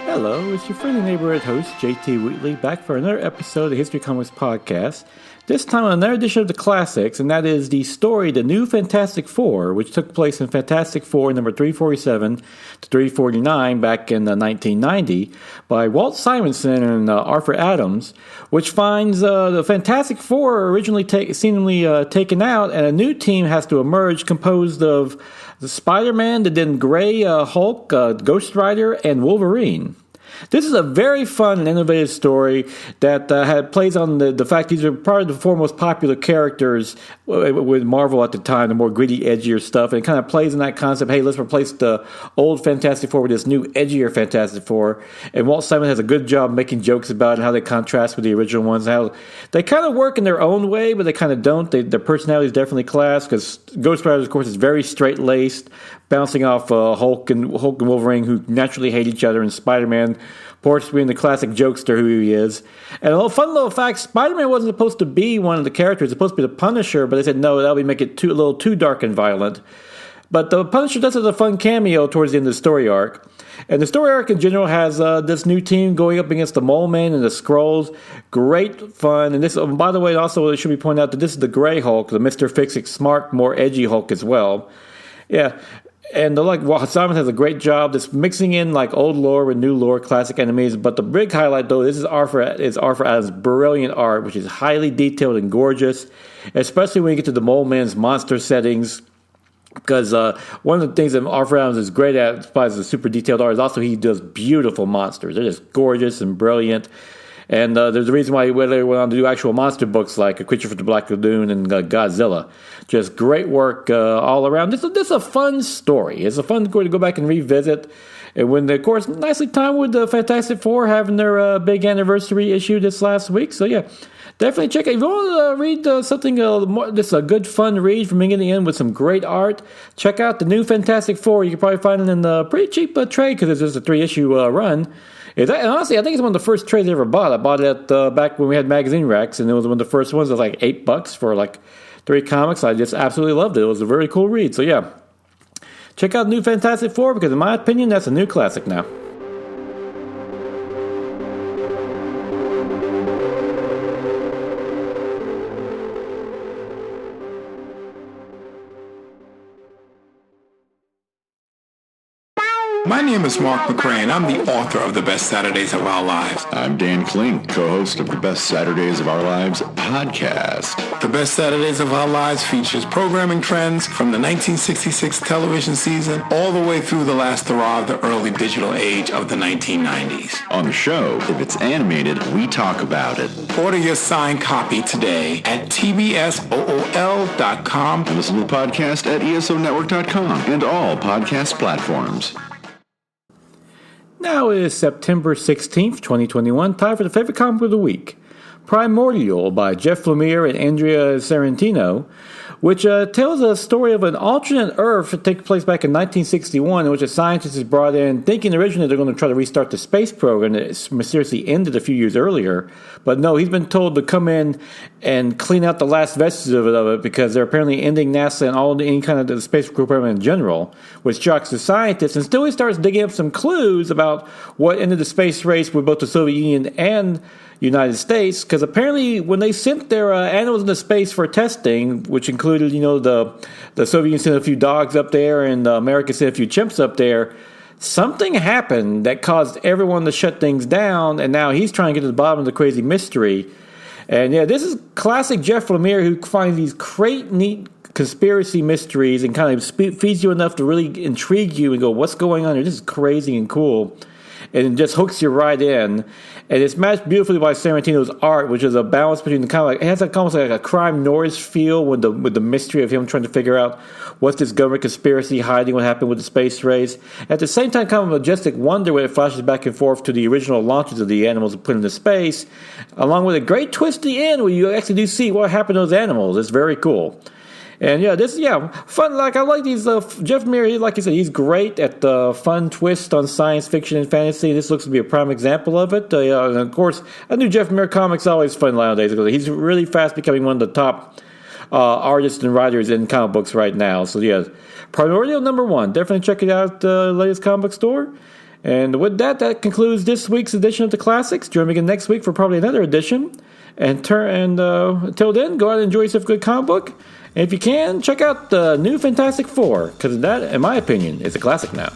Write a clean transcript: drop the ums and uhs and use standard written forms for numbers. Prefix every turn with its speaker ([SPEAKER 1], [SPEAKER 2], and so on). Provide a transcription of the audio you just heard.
[SPEAKER 1] Hello, it's your friendly neighborhood host, JT Wheatley, back for another episode of the History Comics Podcast. This time on another edition of the Classics, and that is the story, The New Fantastic Four, which took place in Fantastic Four number 347 to 349 back in 1990 by Walt Simonson and Arthur Adams, which finds the Fantastic Four originally seemingly taken out, and a new team has to emerge composed of the Spider-Man, the then Gray Hulk, Ghost Rider, and Wolverine. This is a very fun and innovative story that plays on the fact these are probably the four most popular characters with Marvel at the time, the more gritty, edgier stuff. And it kind of plays in that concept, hey, let's replace the old Fantastic Four with this new, edgier Fantastic Four. And Walt Simonson has a good job making jokes about it and how they contrast with the original ones, and how they kind of work in their own way, but they kind of don't. Their personality is definitely class, because Ghost Rider, of course, is very straight-laced, bouncing off Hulk and Wolverine, who naturally hate each other, and Spider-Man, of course, being the classic jokester who he is. And a fun little fact, Spider-Man wasn't supposed to be one of the characters. It's supposed to be the Punisher, but they said, no, that would make it a little too dark and violent. But the Punisher does have a fun cameo towards the end of the story arc. And the story arc in general has this new team going up against the Mole Man and the Skrulls. Great fun. And this, by the way, also it should be pointed out that this is the Gray Hulk, the Mr. Fix-It smart, more edgy Hulk as well. Yeah. And Simon has a great job just mixing in old lore with new lore, classic enemies. But the big highlight, though, this is Arthur Adams' brilliant art, which is highly detailed and gorgeous, especially when you get to the Mole Man's monster settings. Because one of the things that Arthur Adams is great at, besides the super detailed art, is also he does beautiful monsters. They're just gorgeous and brilliant. And there's a reason why he went on to do actual monster books like A Creature from the Black Lagoon and Godzilla. Just great work all around. This is a fun story. It's a fun story to go back and revisit. And when, of course, nicely timed with the Fantastic Four having their big anniversary issue this last week. So, yeah, definitely check it. If you want to read something more, just a good, fun read from beginning to end with some great art, check out The New Fantastic Four. You can probably find it in a pretty cheap trade because it's just a 3-issue run. And honestly, I think it's one of the first trades I ever bought. I bought it back when we had magazine racks, and it was one of the first ones. It was $8 for 3 comics. I just absolutely loved it. It was a very cool read. So yeah, check out New Fantastic Four, because in my opinion, that's a new classic now.
[SPEAKER 2] My name is Mark McCray, and I'm the author of The Best Saturdays of Our Lives.
[SPEAKER 3] I'm Dan Klink, co-host of the Best Saturdays of Our Lives podcast.
[SPEAKER 2] The Best Saturdays of Our Lives features programming trends from the 1966 television season all the way through the last hurrah of the early digital age of the 1990s.
[SPEAKER 3] On the show, if it's animated, we talk about it.
[SPEAKER 2] Order your signed copy today at tbsool.com.
[SPEAKER 3] And listen to the podcast at esonetwork.com and all podcast platforms.
[SPEAKER 1] Now it is September 16th, 2021, time for the favorite comic of the week, Primordial by Jeff Lemire and Andrea Sorrentino, which tells a story of an alternate Earth that takes place back in 1961, in which a scientist is brought in thinking originally they're going to try to restart the space program that mysteriously ended a few years earlier. But no, he's been told to come in and clean out the last vestiges of it because they're apparently ending NASA and any kind of the space program in general, which shocks the scientists. And still he starts digging up some clues about what ended the space race with both the Soviet Union and United States, because apparently when they sent their animals into space for testing, which included, the Soviet Union sent a few dogs up there and America sent a few chimps up there, something happened that caused everyone to shut things down, and now he's trying to get to the bottom of the crazy mystery. And yeah, this is classic Jeff Lemire, who finds these great, neat conspiracy mysteries and kind of feeds you enough to really intrigue you and go, what's going on here? This is crazy and cool. And it just hooks you right in. And it's matched beautifully by Sorrentino's art, which is a balance between it has almost like a crime noir feel with the mystery of him trying to figure out what's this government conspiracy hiding what happened with the space race. At the same time, kind of a majestic wonder where it flashes back and forth to the original launches of the animals put into space, along with a great twist at the end where you actually do see what happened to those animals. It's very cool. And fun. I like these. Jeff Lemire, like you said, he's great at the fun twist on science fiction and fantasy. This looks to be a prime example of it. And of course, I knew Jeff Lemire comics always fun nowadays because he's really fast becoming one of the top artists and writers in comic books right now. So yeah, Primordial #1. Definitely check it out at the latest comic book store. And with that, that concludes this week's edition of the Classics. Join me again next week for probably another edition. And until then, go out and enjoy yourself a good comic book. And if you can, check out the new Fantastic Four, because that, in my opinion, is a classic now.